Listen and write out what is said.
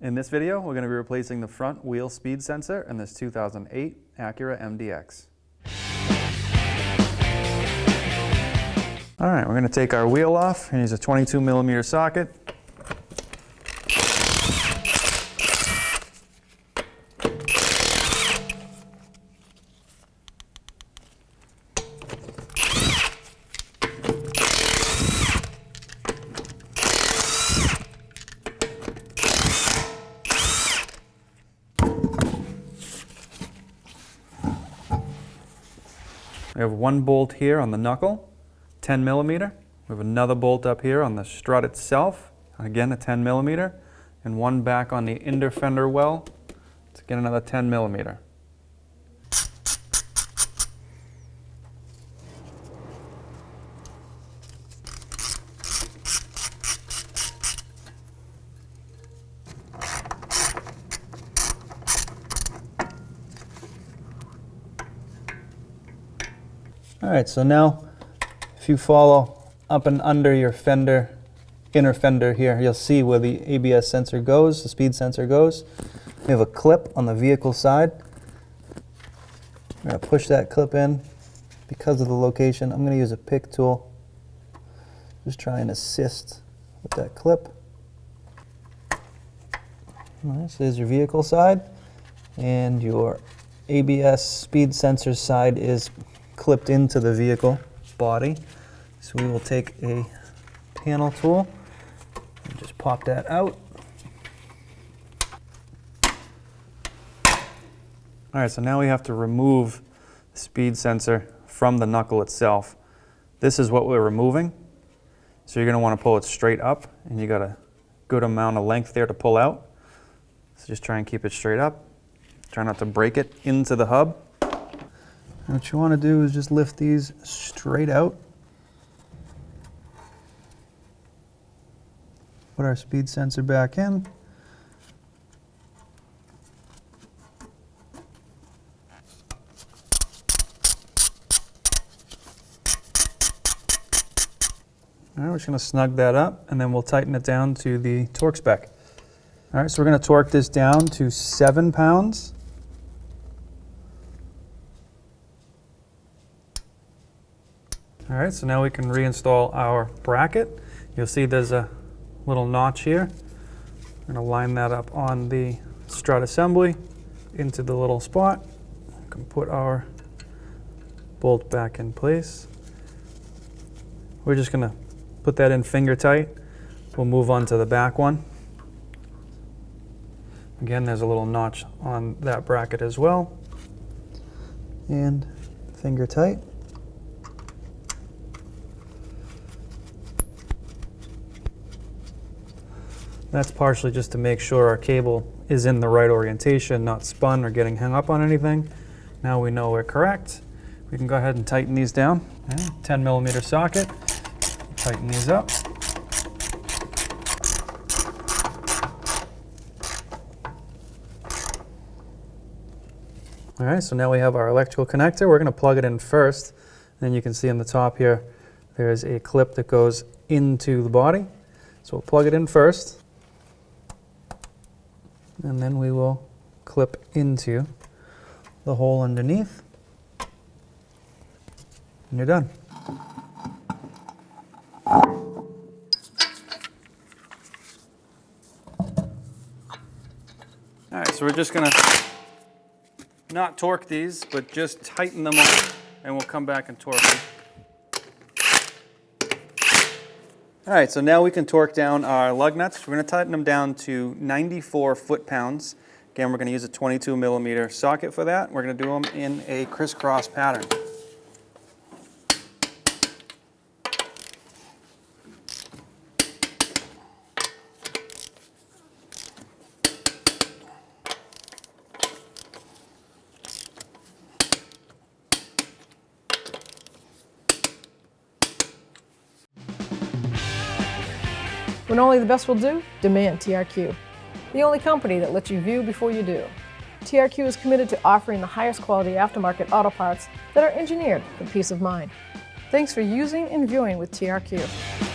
In this video, we're going to be replacing the front wheel speed sensor in this 2008 Acura MDX. All right, we're going to take our wheel off and use a 22mm socket. We have one bolt here on the knuckle, 10mm. We have another bolt up here on the strut itself, again a 10mm, and one back on the inner fender well, to get another 10mm. All right, so now if you follow up and under your fender, inner fender here, you'll see where the ABS sensor goes, the speed sensor goes. We have a clip on the vehicle side. I'm going to push that clip in. Because of the location, I'm going to use a pick tool. Just try and assist with that clip. All right, so there's your vehicle side, and your ABS speed sensor side is clipped into the vehicle body. So we will take a panel tool and just pop that out. All right, so now we have to remove the speed sensor from the knuckle itself. This is what we're removing. So you're going to want to pull it straight up, and you got a good amount of length there to pull out. So just try and keep it straight up. Try not to break it into the hub. What you want to do is just lift these straight out. Put our speed sensor back in. All right, we're just going to snug that up, and then we'll tighten it down to the torque spec. All right, so we're going to torque this down to 7 pounds. All right, so now we can reinstall our bracket. You'll see there's a little notch here. We're going to line that up on the strut assembly into the little spot. We can put our bolt back in place. We're just going to put that in finger tight. We'll move on to the back one. Again, there's a little notch on that bracket as well. And finger tight. That's partially just to make sure our cable is in the right orientation, not spun or getting hung up on anything. Now we know we're correct. We can go ahead and tighten these down. 10mm socket. Tighten these up. All right, so now we have our electrical connector. We're going to plug it in first. Then you can see on the top here, there's a clip that goes into the body. So we'll plug it in first. And then we will clip into the hole underneath. And you're done. All right, so we're just going to not torque these, but just tighten them up, and we'll come back and torque them. All right, so now we can torque down our lug nuts. We're going to tighten them down to 94 foot-pounds. Again, we're going to use a 22mm socket for that. We're going to do them in a crisscross pattern. When only the best will do, demand TRQ. The only company that lets you view before you do. TRQ is committed to offering the highest quality aftermarket auto parts that are engineered for peace of mind. Thanks for using and viewing with TRQ.